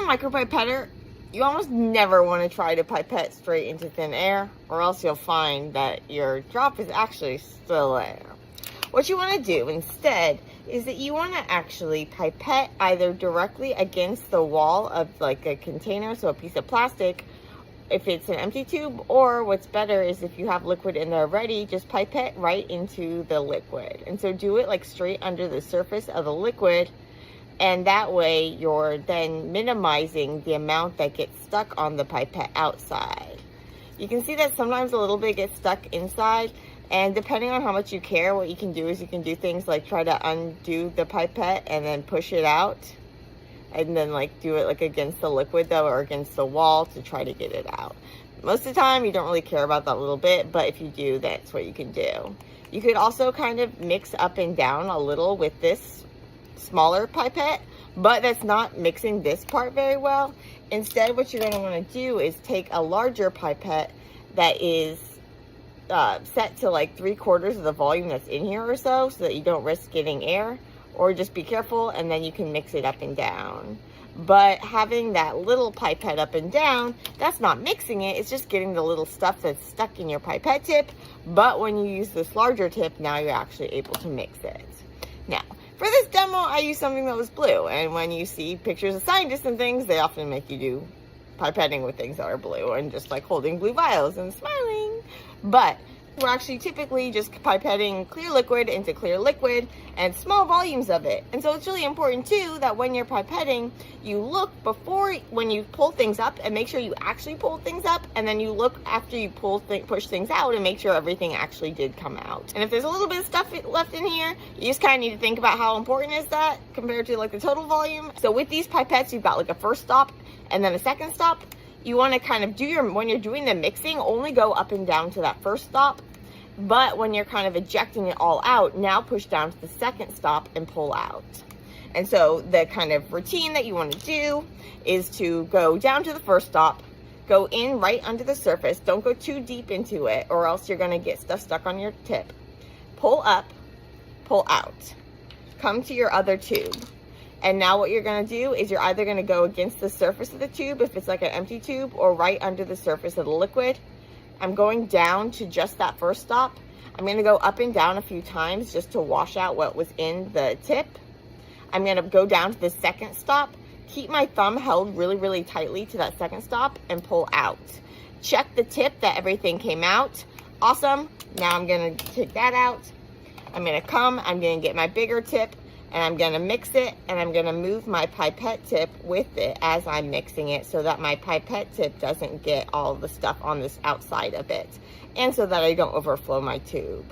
micropipetter, you almost never want to try to pipette straight into thin air, or else you'll find that your drop is actually still there. What you want to do instead is that you want to actually pipette either directly against the wall of like a container, so a piece of plastic, if it's an empty tube, or what's better is if you have liquid in there already, just pipette right into the liquid. And so do it like straight under the surface of the liquid, and that way you're then minimizing the amount that gets stuck on the pipette outside. You can see that sometimes a little bit gets stuck inside, and depending on how much you care, what you can do is you can do things like try to undo the pipette and then push it out, and then like do it like against the liquid though, or against the wall to try to get it out. Most of the time you don't really care about that little bit, but if you do, that's what you can do. You could also kind of mix up and down a little with this smaller pipette, but that's not mixing this part very well. Instead, what you're going to want to do is take a larger pipette that is set to like 3/4 of the volume that's in here or so that you don't risk getting air, or just be careful, and then you can mix it up and down. But having that little pipette up and down, that's not mixing it, it's just getting the little stuff that's stuck in your pipette tip. But when you use this larger tip, now you're actually able to mix it. Now, for this demo, I used something that was blue, and when you see pictures of scientists and things, they often make you do pipetting with things that are blue, and just like holding blue vials and smiling. But we're actually typically just pipetting clear liquid into clear liquid and small volumes of it. And so it's really important too that when you're pipetting, you look before, when you pull things up, and make sure you actually pull things up, and then you look after you push things out and make sure everything actually did come out. And if there's a little bit of stuff left in here, you just kind of need to think about how important is that compared to like the total volume. So with these pipettes, you've got like a first stop and then a second stop. You want to kind of do when you're doing the mixing, only go up and down to that first stop. But when you're kind of ejecting it all out, now push down to the second stop and pull out. And so the kind of routine that you want to do is to go down to the first stop, go in right under the surface. Don't go too deep into it, or else you're going to get stuff stuck on your tip. Pull up, pull out. Come to your other tube. And now what you're going to do is you're either going to go against the surface of the tube if it's like an empty tube, or right under the surface of the liquid. I'm going down to just that first stop. I'm going to go up and down a few times just to wash out what was in the tip. I'm going to go down to the second stop. Keep my thumb held really, really tightly to that second stop and pull out. Check the tip that everything came out. Awesome. Now I'm going to take that out. I'm going to I'm going to get my bigger tip, and I'm going to mix it, and I'm going to move my pipette tip with it as I'm mixing it, so that my pipette tip doesn't get all the stuff on this outside of it, and so that I don't overflow my tube.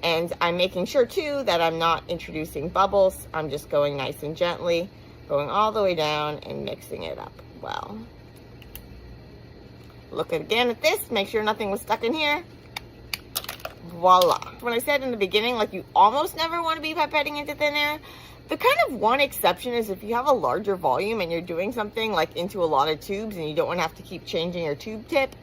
And I'm making sure too that I'm not introducing bubbles. I'm just going nice and gently, going all the way down and mixing it up well. Look again at this, make sure nothing was stuck in here. Voila. When I said in the beginning, like, you almost never want to be pipetting into thin air, the kind of one exception is if you have a larger volume and you're doing something like into a lot of tubes and you don't want to have to keep changing your tube tip.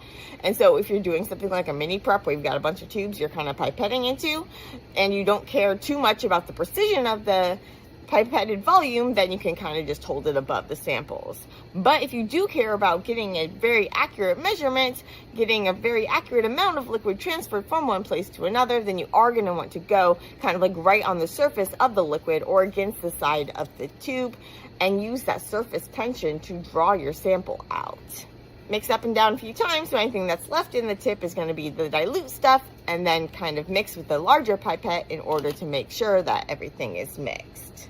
And so if you're doing something like a mini prep where you've got a bunch of tubes you're kind of pipetting into, and you don't care too much about the precision of the pipetted volume, then you can kind of just hold it above the samples. But if you do care about getting a very accurate measurement, getting a very accurate amount of liquid transferred from one place to another, then you are going to want to go kind of like right on the surface of the liquid or against the side of the tube, and use that surface tension to draw your sample out. Mix up and down a few times, so anything that's left in the tip is going to be the dilute stuff, and then kind of mix with the larger pipette in order to make sure that everything is mixed.